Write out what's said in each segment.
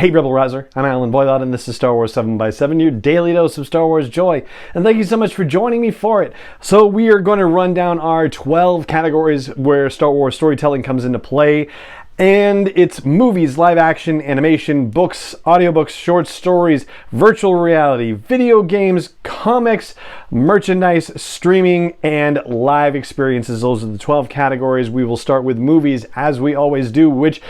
Hey Rebel Rouser, I'm Alan Voivod and this is Star Wars 7x7, your daily dose of Star Wars joy. And thank you so much for joining me for it. So we are going to run down our 12 categories where Star Wars storytelling comes into play. And it's movies, live action, animation, books, audiobooks, short stories, virtual reality, video games, comics, merchandise, streaming, and live experiences. Those are the 12 categories. We will start with movies, as we always do, which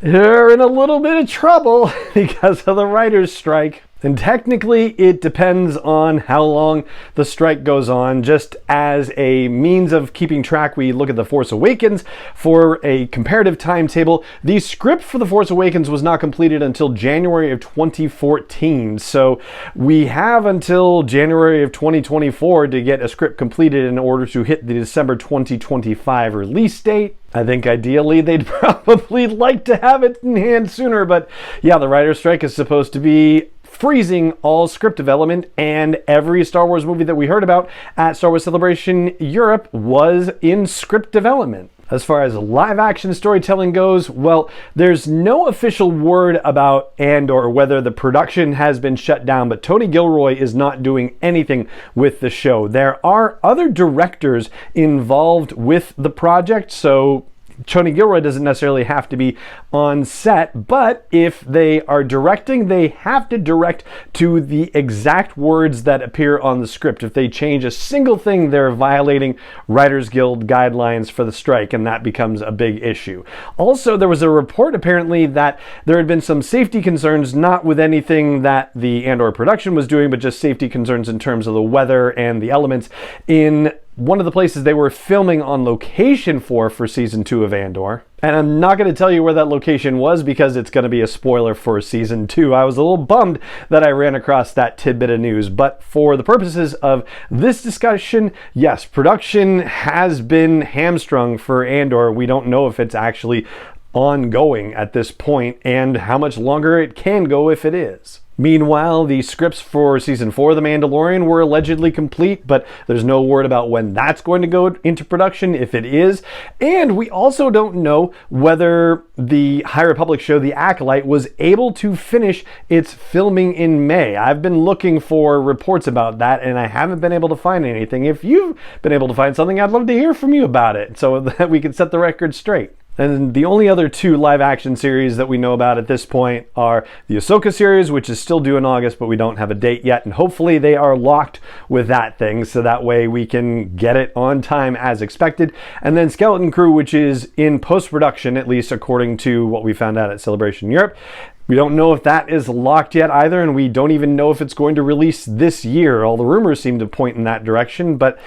are in a little bit of trouble because of the writer's strike. And technically, it depends on how long the strike goes on. Just as a means of keeping track, we look at The Force Awakens for a comparative timetable. The script for The Force Awakens was not completed until January of 2014. So we have until January of 2024 to get a script completed in order to hit the December 2025 release date. I think ideally they'd probably like to have it in hand sooner, but yeah, the writer's strike is supposed to be freezing all script development, and every Star Wars movie that we heard about at Star Wars Celebration Europe was in script development. As far as live action storytelling goes, well, there's no official word about or whether the production has been shut down, but Tony Gilroy is not doing anything with the show. There are other directors involved with the project, so Tony Gilroy doesn't necessarily have to be on set, but if they are directing, they have to direct to the exact words that appear on the script. If they change a single thing, they're violating Writers Guild guidelines for the strike, and that becomes a big issue. Also, there was a report apparently that there had been some safety concerns, not with anything that the Andor production was doing, but just safety concerns in terms of the weather and the elements in one of the places they were filming on location for season 2 of Andor. And I'm not going to tell you where that location was because it's going to be a spoiler for season 2. I was a little bummed that I ran across that tidbit of news, but for the purposes of this discussion, yes, production has been hamstrung for Andor. We don't know if it's actually ongoing at this point and how much longer it can go if it is. Meanwhile, the scripts for season 4 of The Mandalorian were allegedly complete, but there's no word about when that's going to go into production, if it is. And we also don't know whether the High Republic show, The Acolyte, was able to finish its filming in May. I've been looking for reports about that, and I haven't been able to find anything. If you've been able to find something, I'd love to hear from you about it so that we can set the record straight. And the only other 2 live action series that we know about at this point are the Ahsoka series, which is still due in August, but we don't have a date yet. And hopefully they are locked with that thing, so that way we can get it on time as expected. And then Skeleton Crew, which is in post-production, at least according to what we found out at Celebration Europe. We don't know if that is locked yet either, and we don't even know if it's going to release this year. All the rumors seem to point in that direction, but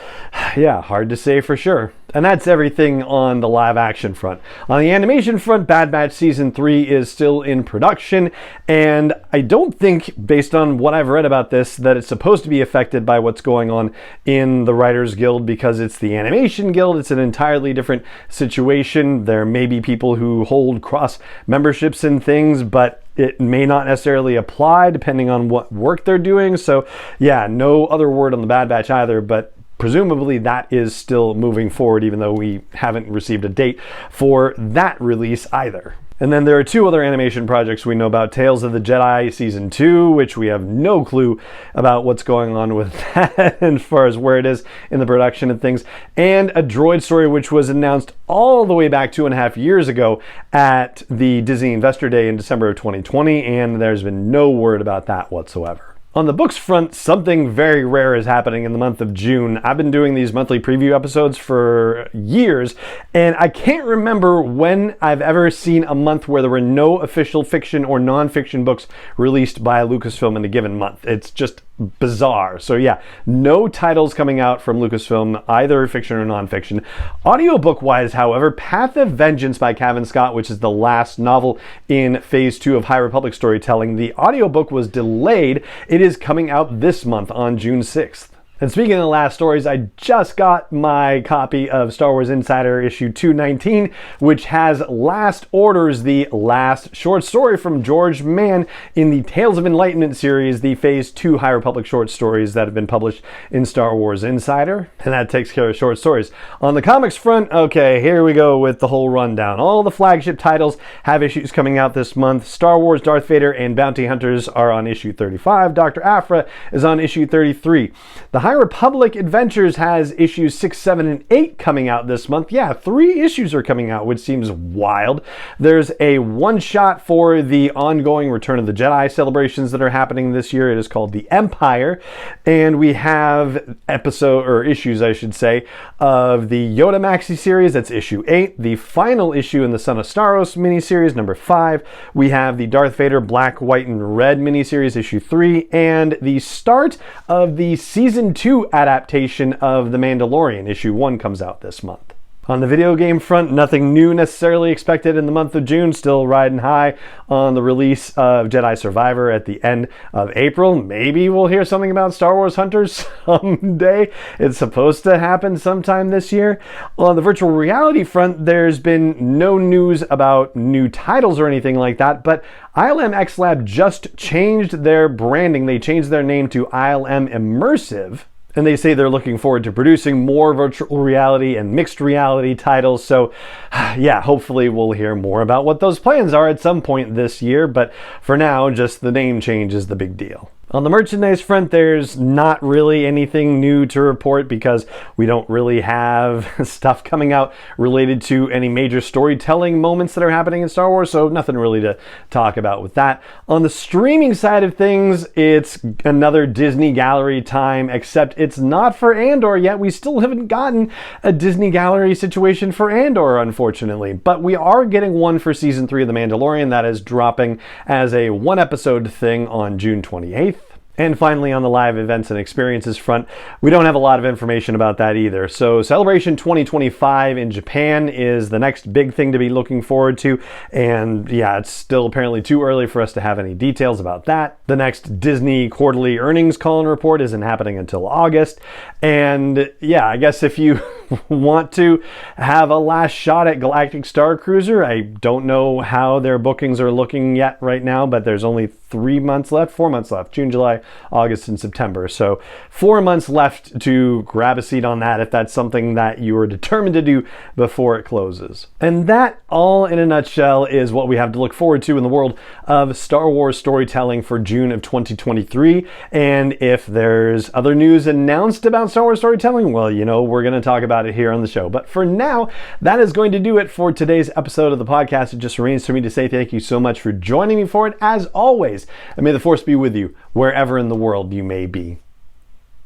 yeah, hard to say for sure. And that's everything on the live action front. On the animation front, Bad Batch Season 3 is still in production, and I don't think, based on what I've read about this, that it's supposed to be affected by what's going on in the Writers Guild because it's the Animation Guild. It's an entirely different situation. There may be people who hold cross memberships and things, but it may not necessarily apply depending on what work they're doing. So yeah, no other word on the Bad Batch either, but presumably that is still moving forward, even though we haven't received a date for that release either. And then there are 2 other animation projects we know about. Tales of the Jedi Season 2, which we have no clue about what's going on with that as far as where it is in the production and things. And a droid story, which was announced all the way back 2.5 years ago at the Disney Investor Day in December of 2020, and there's been no word about that whatsoever. On the books front, something very rare is happening in the month of June. I've been doing these monthly preview episodes for years, and I can't remember when I've ever seen a month where there were no official fiction or non-fiction books released by Lucasfilm in a given month. It's just bizarre. So yeah, no titles coming out from Lucasfilm, either fiction or non-fiction. Audiobook wise, however, Path of Vengeance by Cavan Scott, which is the last novel in phase 2 of High Republic storytelling, the audiobook was delayed. It is coming out this month on June 6th. And speaking of the last stories, I just got my copy of Star Wars Insider issue 219, which has Last Orders, the last short story from George Mann in the Tales of Enlightenment series, the Phase 2 High Republic short stories that have been published in Star Wars Insider. And that takes care of short stories. On the comics front, okay, here we go with the whole rundown. All the flagship titles have issues coming out this month. Star Wars Darth Vader and Bounty Hunters are on issue 35. Dr. Aphra is on issue 33. The High Republic Adventures has issues 6, 7, and 8 coming out this month. Yeah, 3 issues are coming out, which seems wild. There's a one-shot for the ongoing Return of the Jedi celebrations that are happening this year. It is called The Empire. And we have issues, I should say, of the Yoda Maxi series. That's issue 8. The final issue in the Son of Staros miniseries, number 5. We have the Darth Vader Black, White, and Red miniseries, issue 3. And the start of the Season 2 adaptation of The Mandalorian. Issue 1 comes out this month. On the video game front, nothing new necessarily expected in the month of June. Still riding high on the release of Jedi Survivor at the end of April. Maybe we'll hear something about Star Wars Hunters someday. It's supposed to happen sometime this year. On the virtual reality front, there's been no news about new titles or anything like that, but ILM X Lab just changed their branding. They changed their name to ILM Immersive. And they say they're looking forward to producing more virtual reality and mixed reality titles. So yeah, hopefully we'll hear more about what those plans are at some point this year. But for now, just the name change is the big deal. On the merchandise front, there's not really anything new to report because we don't really have stuff coming out related to any major storytelling moments that are happening in Star Wars, so nothing really to talk about with that. On the streaming side of things, it's another Disney Gallery time, except it's not for Andor yet. We still haven't gotten a Disney Gallery situation for Andor, unfortunately, but we are getting one for Season 3 of The Mandalorian that is dropping as a one-episode thing on June 28th. And finally, on the live events and experiences front, we don't have a lot of information about that either. So Celebration 2025 in Japan is the next big thing to be looking forward to. And yeah, it's still apparently too early for us to have any details about that. The next Disney quarterly earnings call and report isn't happening until August. And yeah, I guess if you want to have a last shot at Galactic Star Cruiser, I don't know how their bookings are looking yet right now, but there's only 4 months left, June, July, August, and September. So 4 months left to grab a seat on that if that's something that you are determined to do before it closes. And that, all in a nutshell, is what we have to look forward to in the world of Star Wars storytelling for June of 2023. And if there's other news announced about Star Wars storytelling, well, you know, we're going to talk about it here on the show. But for now, that is going to do it for today's episode of the podcast. It just remains for me to say thank you so much for joining me for it, as always. And may the Force be with you wherever in the world you may be.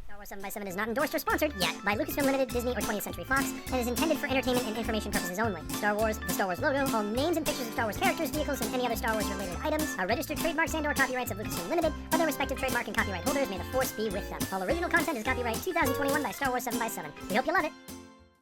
Star Wars 7x7 is not endorsed or sponsored yet by Lucasfilm Limited, Disney, or 20th Century Fox, and is intended for entertainment and information purposes only. Star Wars, the Star Wars logo, all names and pictures of Star Wars characters, vehicles, and any other Star Wars-related items are registered trademarks and/or copyrights of Lucasfilm Limited, or their respective trademark and copyright holders. May the Force be with them. All original content is copyright 2021 by Star Wars 7x7. We hope you love it.